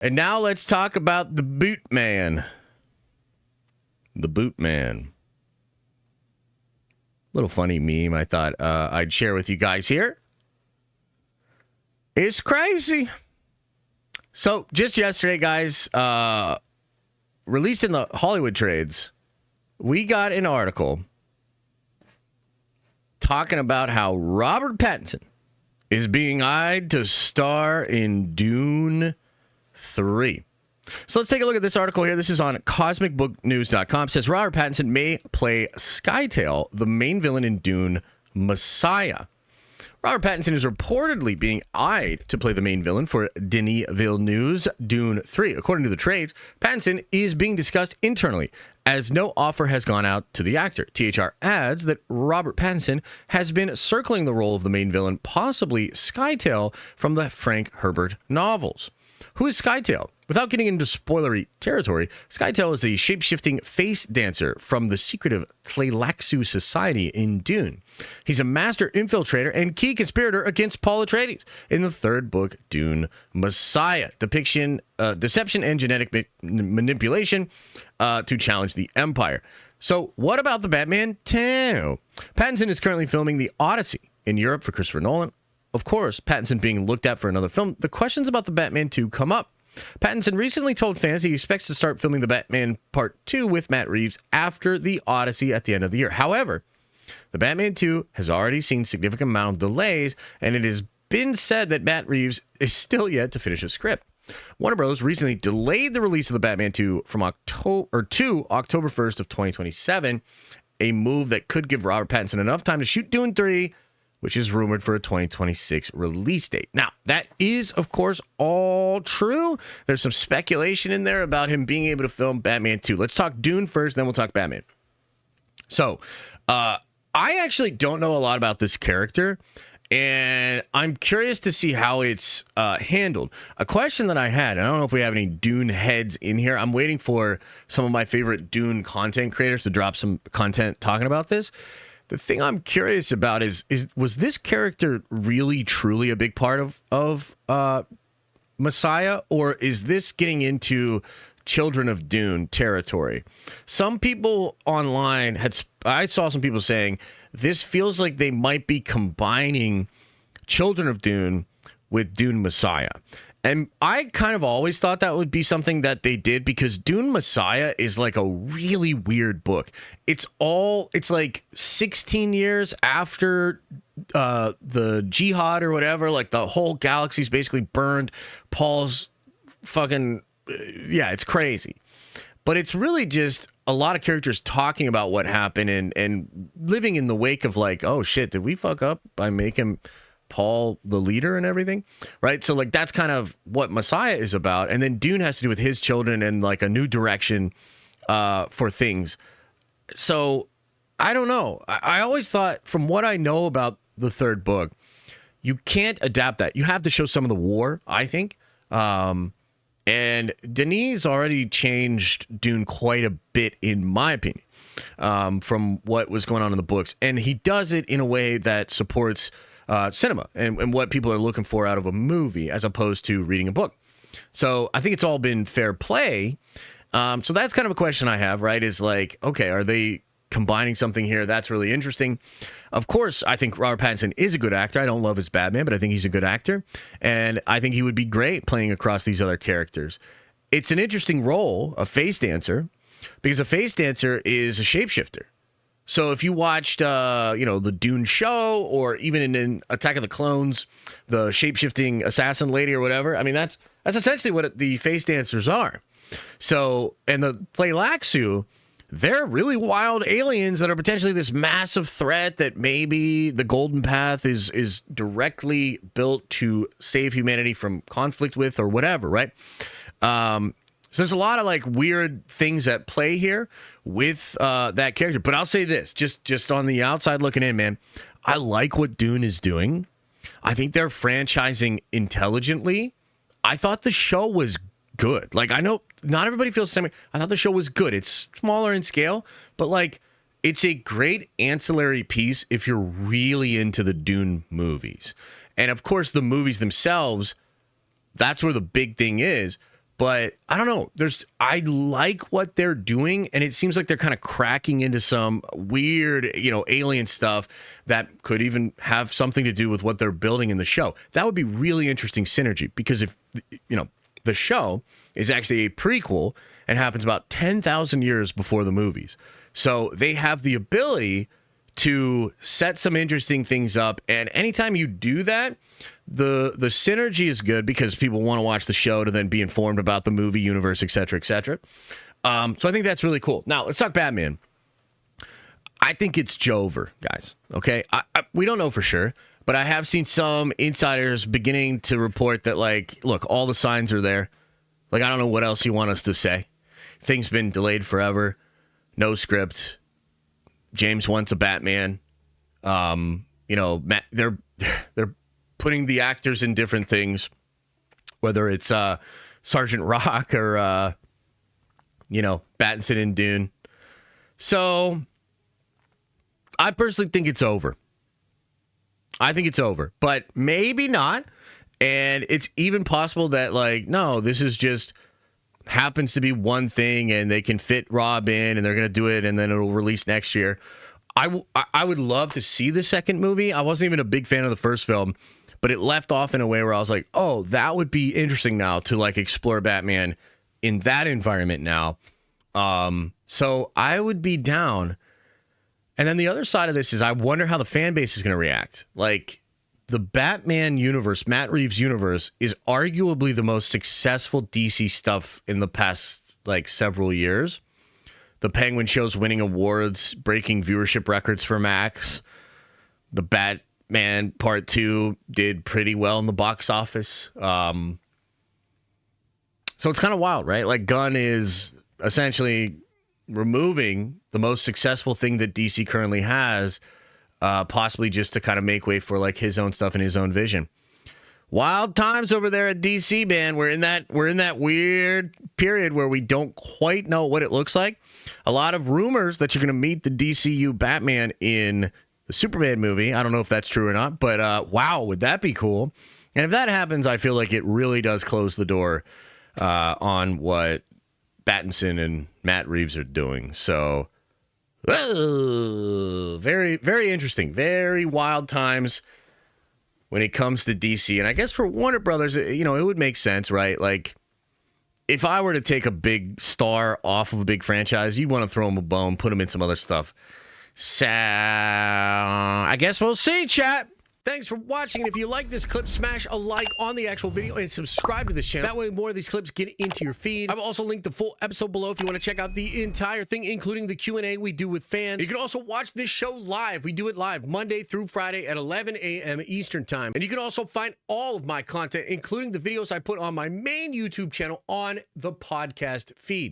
And now let's talk about the Boot Man. The Boot Man. Little funny meme I thought I'd share with you guys here. It's crazy. So just yesterday, guys, released in the Hollywood trades, we got an article talking about how Robert Pattinson is being eyed to star in Dune 3. So let's take a look at this article here. This is on cosmicbooknews.com. It says Robert Pattinson may play Skytail, the main villain in Dune Messiah. Robert Pattinson is reportedly being eyed to play the main villain for Denis Villeneuve's Dune 3. According to the trades, Pattinson is being discussed internally as no offer has gone out to the actor. THR adds that Robert Pattinson has been circling the role of the main villain, possibly Skytail from the Frank Herbert novels. Who is Skytail? Without getting into spoilery territory, Skytail is a shape-shifting face dancer from the secretive Tleilaxu Society in Dune. He's a master infiltrator and key conspirator against Paul Atreides in the third book, Dune Messiah. Deception and genetic manipulation to challenge the Empire. So what about the Batman 2? Pattinson is currently filming The Odyssey in Europe for Christopher Nolan. Of course, Pattinson being looked at for another film, the questions about the Batman 2 come up. Pattinson recently told fans he expects to start filming the Batman Part 2 with Matt Reeves after The Odyssey at the end of the year. However, the Batman 2 has already seen significant amount of delays, and it has been said that Matt Reeves is still yet to finish a script. Warner Bros. Recently delayed the release of the Batman 2 from October 1st of 2027, a move that could give Robert Pattinson enough time to shoot Dune 3, which is rumored for a 2026 release date. Now, that is, of course, all true. There's some speculation in there about him being able to film Batman 2. Let's talk Dune first, then we'll talk Batman. So, I actually don't know a lot about this character, and I'm curious to see how it's handled. A question that I had, and I don't know if we have any Dune heads in here. I'm waiting for some of my favorite Dune content creators to drop some content talking about this. The thing I'm curious about is was this character really truly a big part of Messiah, or is this getting into Children of Dune territory? Some people online I saw some people saying this feels like they might be combining Children of Dune with Dune Messiah. And I kind of always thought that would be something that they did, because Dune Messiah is like a really weird book. It's like 16 years after the jihad or whatever. Like the whole galaxy's basically burned. Paul's fucking, yeah, it's crazy. But it's really just a lot of characters talking about what happened and living in the wake of like, oh shit, did we fuck up by making Paul the leader and everything, right? So like that's kind of what Messiah is about, and then Dune has to do with his children and like a new direction for things. So I don't know. I always thought, from what I know about the third book, you can't adapt that. You have to show some of the war, I think. And Denis already changed Dune quite a bit, in my opinion, from what was going on in the books, and he does it in a way that supports cinema and what people are looking for out of a movie, as opposed to reading a book. So I think it's all been fair play. So that's kind of a question I have, right? Is like, okay, are they combining something here? That's really interesting. Of course, I think Robert Pattinson is a good actor. I don't love his Batman, but I think he's a good actor. And I think he would be great playing across these other characters. It's an interesting role, a face dancer, because a face dancer is a shapeshifter. So if you watched, the Dune show, or even in Attack of the Clones, the shape-shifting assassin lady or whatever, I mean, that's essentially what the face dancers are. So, and the Tleilaxu, they're really wild aliens that are potentially this massive threat that maybe the Golden Path is directly built to save humanity from conflict with, or whatever, right? So there's a lot of like weird things at play here with that character. But I'll say this, just on the outside looking in, man, I like what Dune is doing. I think they're franchising intelligently. I thought the show was good. Like, I know not everybody feels the same way. I thought the show was good. It's smaller in scale, but like, it's a great ancillary piece if you're really into the Dune movies. And of course, the movies themselves, that's where the big thing is. But I don't know. I like what they're doing, and it seems like they're kind of cracking into some weird, alien stuff that could even have something to do with what they're building in the show. That would be really interesting synergy, because if, the show is actually a prequel and happens about 10,000 years before the movies. So they have the ability to set some interesting things up, and anytime you do that, the synergy is good because people want to watch the show to then be informed about the movie universe, et cetera, et cetera. So I think that's really cool. Now, let's talk Batman. I think it's Jover, guys. Okay? We don't know for sure, but I have seen some insiders beginning to report that, look, all the signs are there. I don't know what else you want us to say. Things been delayed forever. No script. James wants a Batman. They're putting the actors in different things, whether it's Sergeant Rock or Pattinson in Dune. So I personally think it's over. I think it's over, but maybe not. And it's even possible that no, this is just happens to be one thing and they can fit Rob in and they're going to do it and then it'll release next year. I would love to see the second movie. I wasn't even a big fan of the first film, but it left off in a way where I was like, oh, that would be interesting now to explore Batman in that environment now. So I would be down. And then the other side of this is I wonder how the fan base is going to react. The Batman universe, Matt Reeves' universe, is arguably the most successful DC stuff in the past several years. The Penguin show's winning awards, breaking viewership records for Max. The Batman Part 2 did pretty well in the box office. So it's kind of wild, right? Gunn is essentially removing the most successful thing that DC currently has, possibly just to kind of make way for his own stuff and his own vision. Wild times over there at DC, man. We're in that weird period where we don't quite know what it looks like. A lot of rumors that you're going to meet the DCU Batman in the Superman movie. I don't know if that's true or not, but wow, would that be cool? And if that happens, I feel like it really does close the door on what Pattinson and Matt Reeves are doing. So, very, very interesting. Very wild times when it comes to DC. And I guess for Warner Brothers, it would make sense, right? If I were to take a big star off of a big franchise, you'd want to throw him a bone, put him in some other stuff. So, I guess we'll see, chat. Thanks for watching, and if you like this clip, smash a like on the actual video and subscribe to this channel. That way more of these clips get into your feed. I've also linked the full episode below if you want to check out the entire thing, including the Q&A we do with fans. You can also watch this show live. We do it live Monday through Friday at 11 a.m. Eastern Time. And you can also find all of my content, including the videos I put on my main YouTube channel, on the podcast feed.